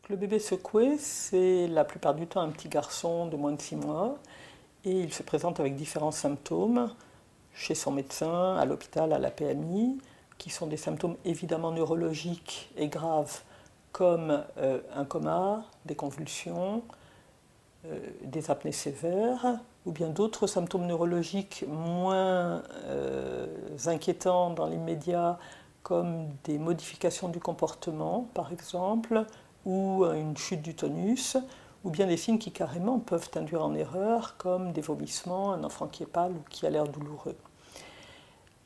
Le bébé secoué, c'est la plupart du temps un petit garçon de moins de 6 mois et il se présente avec différents symptômes chez son médecin, à l'hôpital, à la PMI, qui sont des symptômes évidemment neurologiques et graves comme un coma, des convulsions, des apnées sévères, ou bien d'autres symptômes neurologiques moins inquiétants dans l'immédiat, comme des modifications du comportement, par exemple, ou une chute du tonus, ou bien des signes qui carrément peuvent induire en erreur, comme des vomissements, un enfant qui est pâle ou qui a l'air douloureux.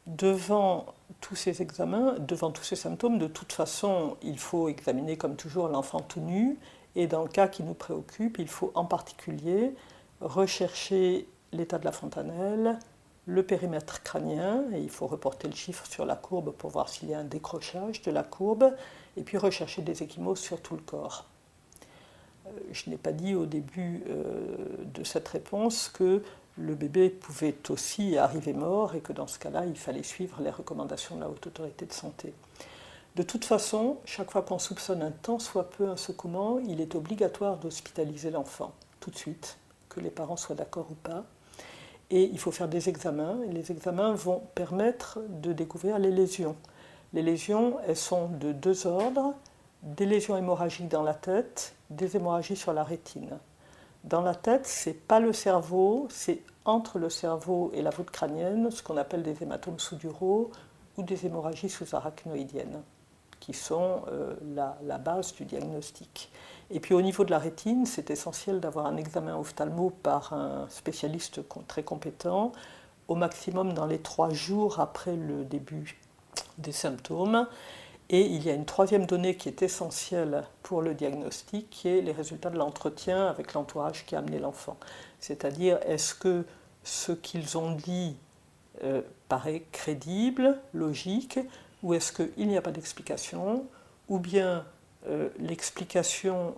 Devant tous ces examens, devant tous ces symptômes, de toute façon, il faut examiner comme toujours l'enfant tout nu, et dans le cas qui nous préoccupe, il faut en particulier rechercher l'état de la fontanelle, le périmètre crânien, et il faut reporter le chiffre sur la courbe pour voir s'il y a un décrochage de la courbe, et puis rechercher des ecchymoses sur tout le corps. Je n'ai pas dit au début de cette réponse que le bébé pouvait aussi arriver mort et que dans ce cas-là, il fallait suivre les recommandations de la Haute Autorité de Santé. De toute façon, chaque fois qu'on soupçonne un tant soit peu un secouement, il est obligatoire d'hospitaliser l'enfant tout de suite, que les parents soient d'accord ou pas. Et il faut faire des examens, et les examens vont permettre de découvrir les lésions. Les lésions, elles sont de deux ordres, des lésions hémorragiques dans la tête, des hémorragies sur la rétine. Dans la tête, c'est pas le cerveau, c'est entre le cerveau et la voûte crânienne, ce qu'on appelle des hématomes sous-duraux ou des hémorragies sous-arachnoïdiennes, qui sont la base du diagnostic. Et puis au niveau de la rétine, c'est essentiel d'avoir un examen ophtalmo par un spécialiste très compétent, au maximum dans les 3 jours après le début des symptômes. Et il y a une troisième donnée qui est essentielle pour le diagnostic, qui est les résultats de l'entretien avec l'entourage qui a amené l'enfant. C'est-à-dire, est-ce que ce qu'ils ont dit paraît crédible, logique, ou est-ce qu'il n'y a pas d'explication, ou bien les explications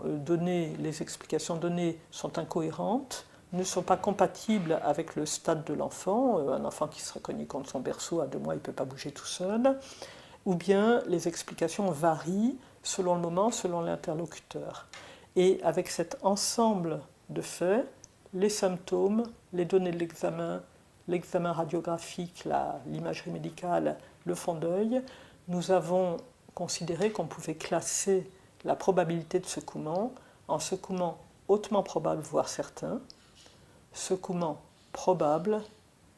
données sont incohérentes, ne sont pas compatibles avec le stade de l'enfant. Un enfant qui serait cogné contre son berceau à 2 mois, il ne peut pas bouger tout seul. Ou bien les explications varient selon le moment, selon l'interlocuteur. Et avec cet ensemble de faits, les symptômes, les données de l'examen radiographique, l'imagerie médicale, le fond d'œil, nous avons considéré qu'on pouvait classer la probabilité de secouement en secouement hautement probable, voire certain, secouement probable,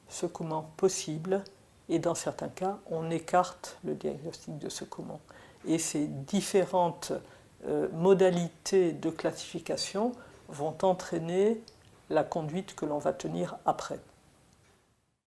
secouement possible, et dans certains cas, on écarte le diagnostic de secouement. Et ces différentes modalités de classification vont entraîner la conduite que l'on va tenir après.